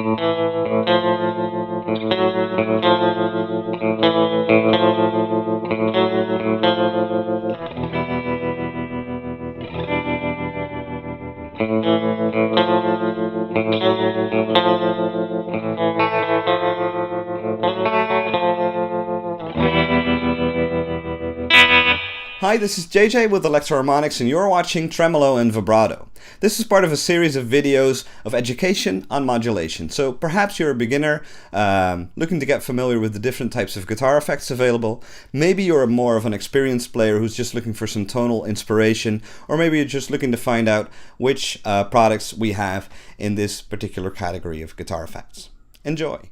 Hi, this is JJ with Electro Harmonix and you're watching Tremolo and Vibrato. This is part of a series of videos of education on modulation. So perhaps you're a beginner looking to get familiar with the different types of guitar effects available. Maybe you're more of an experienced player who's just looking for some tonal inspiration, or maybe you're just looking to find out which products we have in this particular category of guitar effects. Enjoy!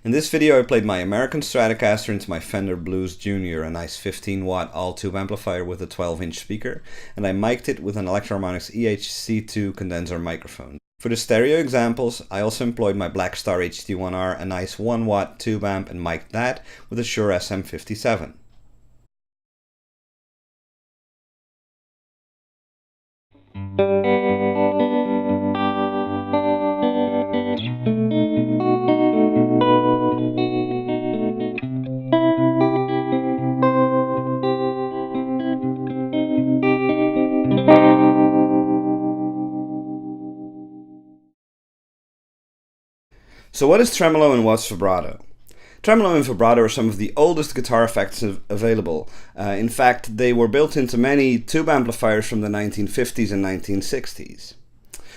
In this video I played my American Stratocaster into my Fender Blues Junior, a nice 15-watt all-tube amplifier with a 12-inch speaker, and I mic'd it with an Electro Harmonix EHC2 condenser microphone. For the stereo examples, I also employed my Blackstar HD1R, a nice 1-watt tube amp, and mic'd that with a Shure SM57. So what is tremolo and what's vibrato? Tremolo and vibrato are some of the oldest guitar effects available. In fact, they were built into many tube amplifiers from the 1950s and 1960s.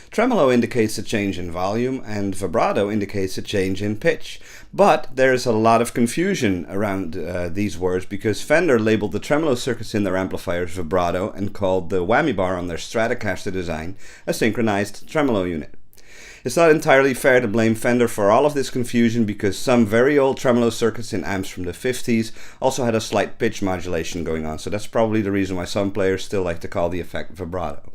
Tremolo indicates a change in volume and vibrato indicates a change in pitch. But there's a lot of confusion around these words because Fender labeled the tremolo circuits in their amplifiers vibrato and called the whammy bar on their Stratocaster design a synchronized tremolo unit. It's not entirely fair to blame Fender for all of this confusion because some very old tremolo circuits in amps from the 50s also had a slight pitch modulation going on, so that's probably the reason why some players still like to call the effect vibrato.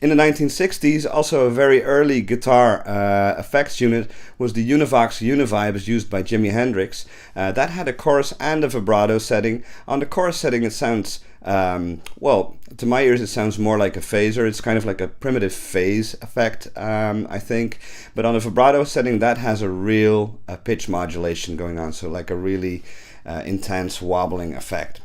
In the 1960s, also a very early guitar effects unit was the Univox Univibes used by Jimi Hendrix. That had a chorus and a vibrato setting. On the chorus setting it sounds, well, to my ears it sounds more like a phaser. It's kind of like a primitive phase effect, I think. But on a vibrato setting that has a real pitch modulation going on, so like a really intense wobbling effect.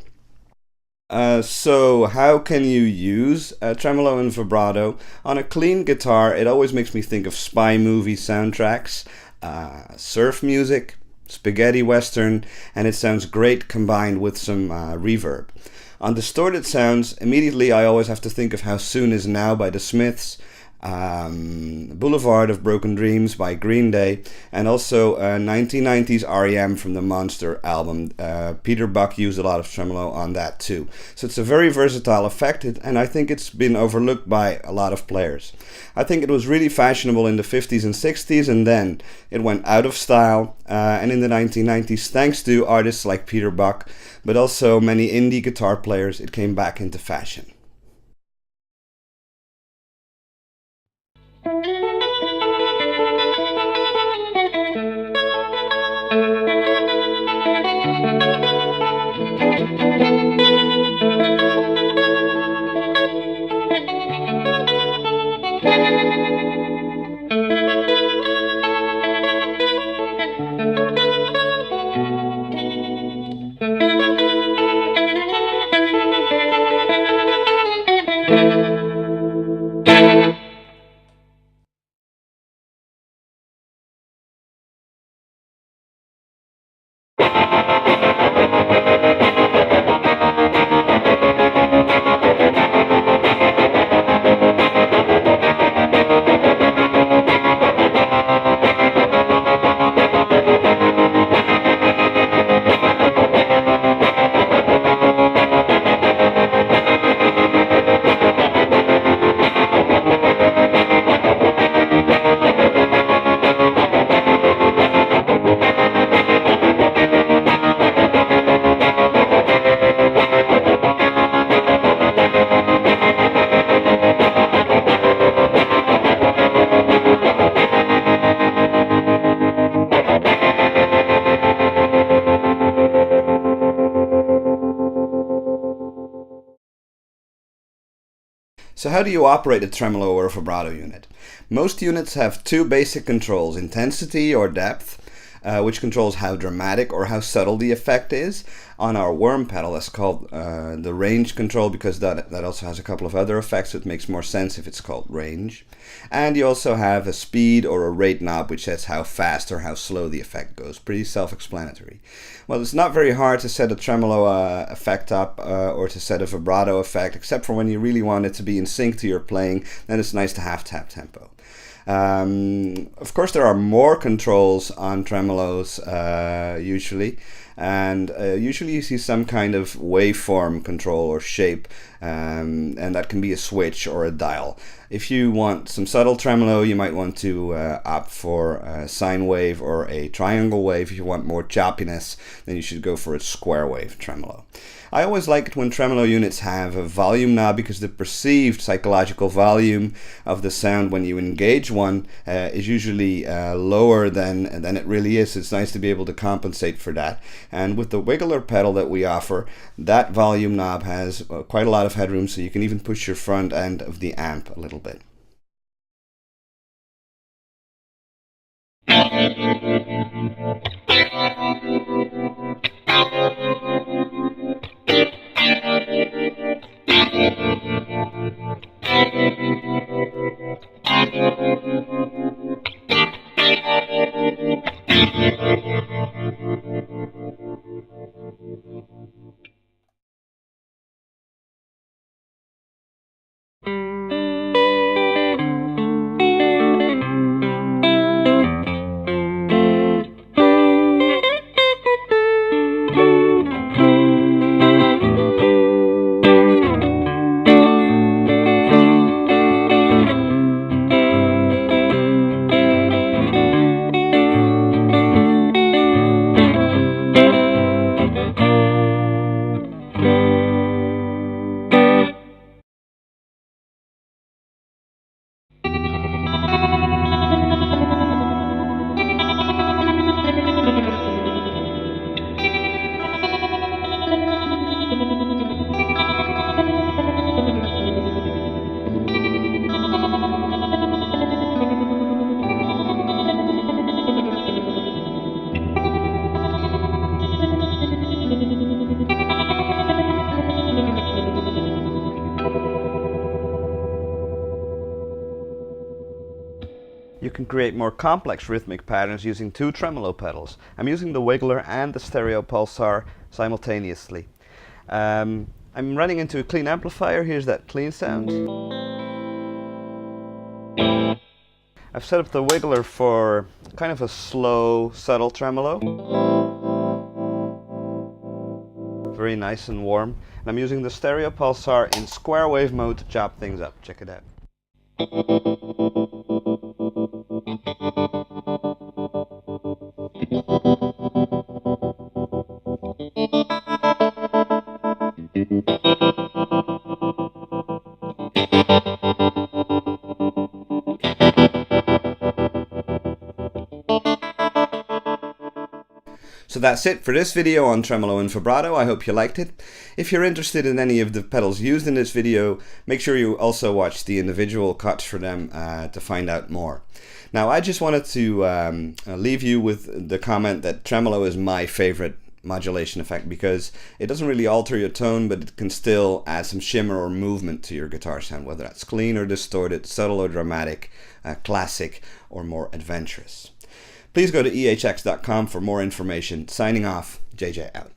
So how can you use tremolo and vibrato? On a clean guitar, it always makes me think of spy movie soundtracks, surf music, spaghetti western, and it sounds great combined with some reverb. On distorted sounds, immediately I always have to think of How Soon Is Now by the Smiths, Boulevard of Broken Dreams by Green Day, and also 1990s REM from the Monster album. Peter Buck used a lot of tremolo on that too. So it's a very versatile effect, and I think it's been overlooked by a lot of players. I think it was really fashionable in the 50s and 60s, and then it went out of style, and in the 1990s, thanks to artists like Peter Buck, but also many indie guitar players, it came back into fashion. So how do you operate a tremolo or a vibrato unit? Most units have two basic controls, intensity or depth, which controls how dramatic or how subtle the effect is. On our worm pedal, that's called the range control, because that also has a couple of other effects, so it makes more sense if it's called range. And you also have a speed or a rate knob, which says how fast or how slow the effect goes. Pretty self-explanatory. Well, it's not very hard to set a tremolo effect up or to set a vibrato effect, except for when you really want it to be in sync to your playing. Then it's nice to have tap tempo. Of course, there are more controls on tremolos usually, and usually you see some kind of waveform control or shape, and that can be a switch or a dial. If you want some subtle tremolo, you might want to opt for a sine wave or a triangle wave. If you want more choppiness, then you should go for a square wave tremolo. I always like it when tremolo units have a volume knob, because the perceived psychological volume of the sound when you engage one is usually lower than it really is. It's nice to be able to compensate for that. And with the wiggler pedal that we offer, that volume knob has quite a lot of headroom, so you can even push your front end of the amp a little bit. You can create more complex rhythmic patterns using two tremolo pedals. I'm using the wiggler and the stereo pulsar simultaneously. I'm running into a clean amplifier. Here's that clean sound. I've set up the wiggler for kind of a slow, subtle tremolo. Very nice and warm. And I'm using the stereo pulsar in square wave mode to chop things up. Check it out. So that's it for this video on tremolo and vibrato. I hope you liked it. If you're interested in any of the pedals used in this video, make sure you also watch the individual cuts for them to find out more. Now, I just wanted to leave you with the comment that tremolo is my favorite modulation effect, because it doesn't really alter your tone, but it can still add some shimmer or movement to your guitar sound, whether that's clean or distorted, subtle or dramatic, classic or more adventurous. Please go to ehx.com for more information. Signing off, JJ out.